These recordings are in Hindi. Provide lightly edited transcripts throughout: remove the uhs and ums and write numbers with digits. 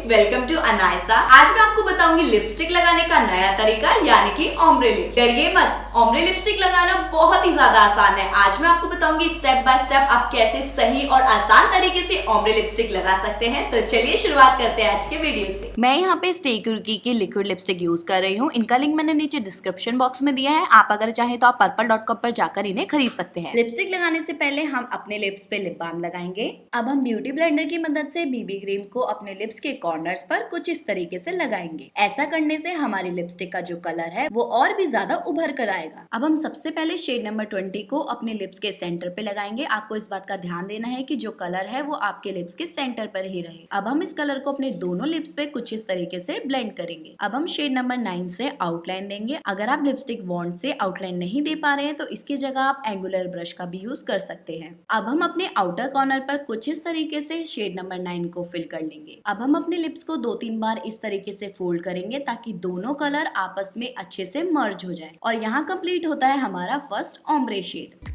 Welcome to Anaysa. आज मैं आपको बताऊंगी लिपस्टिक लगाने का नया तरीका यानी कि ओम्ब्रे लिप। डरिए मत, ओम्ब्रे लिपस्टिक लगाना बहुत ही ज्यादा आसान है। आज मैं आपको बताऊंगी स्टेप बाय स्टेप आप कैसे सही और आसान तरीके से ओम्ब्रे लिपस्टिक लगा सकते हैं। तो चलिए शुरुआत करते हैं आज के वीडियो से। मैं यहाँ पे स्टे क्यूरकी की लिक्विड लिपस्टिक यूज कर रही हूँ। इनका लिंक मैंने नीचे डिस्क्रिप्शन बॉक्स में दिया है। आप अगर चाहें तो आप purple.com पर जाकर इन्हें खरीद सकते हैं। लिपस्टिक लगाने से पहले हम अपने लिप्स पे लिप बाम लगाएंगे। अब हम ब्यूटी ब्लेंडर की मदद से बीबी क्रीम को अपने लिप्स के कॉर्नर्स पर कुछ इस तरीके से लगाएंगे। ऐसा करने से हमारी लिपस्टिक का जो कलर है वो और भी ज्यादा उभर कर आएगा। अब हम सबसे पहले शेड नंबर 20 को अपने लिप्स के सेंटर पे लगाएंगे। आपको इस बात का ध्यान देना है कि जो कलर है वो आपके लिप्स के सेंटर पर ही रहे। अब हम इस कलर को अपने दोनों लिप्स पे कुछ इस तरीके से ब्लेंड करेंगे। अब हम शेड नंबर 9 से आउटलाइन देंगे। अगर आप लिपस्टिक वॉन्ड से आउटलाइन नहीं दे पा रहे हैं तो इसकी जगह आप एंगुलर ब्रश का भी यूज कर सकते हैं। अब हम अपने आउटर कॉर्नर पर कुछ इस तरीके से शेड नंबर 9 को फिल कर लेंगे। अब हम अपने लिप्स को 2-3 बार इस तरीके से फोल्ड करेंगे ताकि दोनों कलर आपस में अच्छे से मर्ज हो जाए। और यहाँ कंप्लीट होता है हमारा फर्स्ट ओम्ब्रे शेड।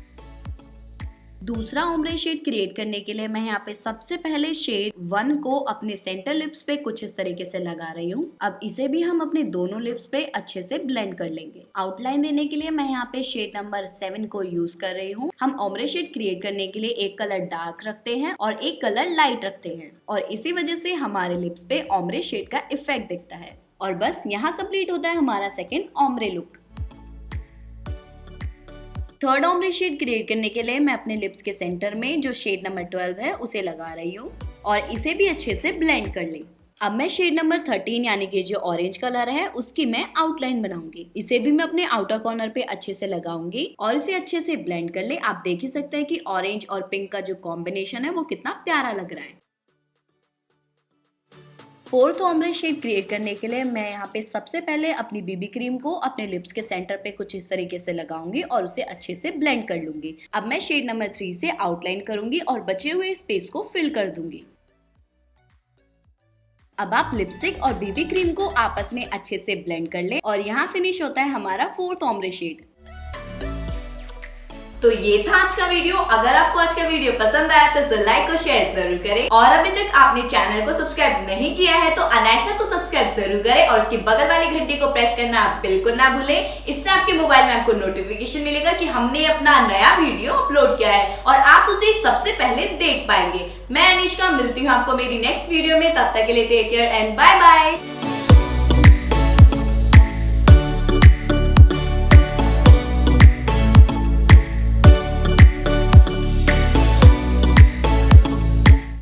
दूसरा ओम्ब्रे शेड क्रिएट करने के लिए मैं यहाँ पे सबसे पहले शेड 1 को अपने सेंटर लिप्स पे कुछ इस तरीके से लगा रही हूँ। अब इसे भी हम अपने दोनों लिप्स पे अच्छे से ब्लेंड कर लेंगे। आउटलाइन देने के लिए मैं यहाँ पे शेड नंबर 7 को यूज कर रही हूँ। हम ओम्ब्रे शेड क्रिएट करने के लिए एक कलर डार्क रखते हैं और एक कलर लाइट रखते हैं और इसी वजह से हमारे लिप्स पे ओम्ब्रे शेड का इफेक्ट दिखता है। और बस यहाँ कंप्लीट होता है हमारा second ombre look. Third ombre shade create करने के लिए मैं अपने लिप्स के सेंटर में जो शेड नंबर 12 है उसे लगा रही हूँ और इसे भी अच्छे से ब्लेंड कर लें। अब मैं शेड नंबर 13 यानी कि जो ऑरेंज कलर है उसकी मैं आउटलाइन बनाऊंगी। इसे भी मैं अपने आउटर कॉर्नर पे अच्छे से लगाऊंगी और इसे अच्छे से ब्लेंड कर ले। आप देख ही सकते हैं कि ऑरेंज और पिंक का जो कॉम्बिनेशन है वो कितना प्यारा लग रहा है। फोर्थ ओम्ब्रे शेड क्रिएट करने के लिए मैं यहाँ पे सबसे पहले अपनी बीबी क्रीम को अपने लिप्स के सेंटर पे कुछ इस तरीके से लगाऊंगी और उसे अच्छे से ब्लेंड कर लूंगी। अब मैं शेड नंबर 3 से आउटलाइन करूंगी और बचे हुए स्पेस को फिल कर दूंगी। अब आप लिपस्टिक और बीबी क्रीम को आपस में अच्छे से ब्लेंड कर लें और यहाँ फिनिश होता है हमारा फोर्थ ओम्ब्रे शेड। तो ये था आज का वीडियो। अगर आपको आज का वीडियो पसंद आया तो इसे लाइक और शेयर जरूर करें और अभी तक आपने चैनल को सब्सक्राइब नहीं किया है तो अनायसा को सब्सक्राइब जरूर करें और उसकी बगल वाली घंटी को प्रेस करना आप बिल्कुल ना भूलें। इससे आपके मोबाइल में आपको नोटिफिकेशन मिलेगा कि हमने अपना नया वीडियो अपलोड किया है और आप उसे सबसे पहले देख पाएंगे। मैं अनिष्का मिलती हूँ आपको मेरी नेक्स्ट वीडियो में। तब तक के लिए take care and bye bye.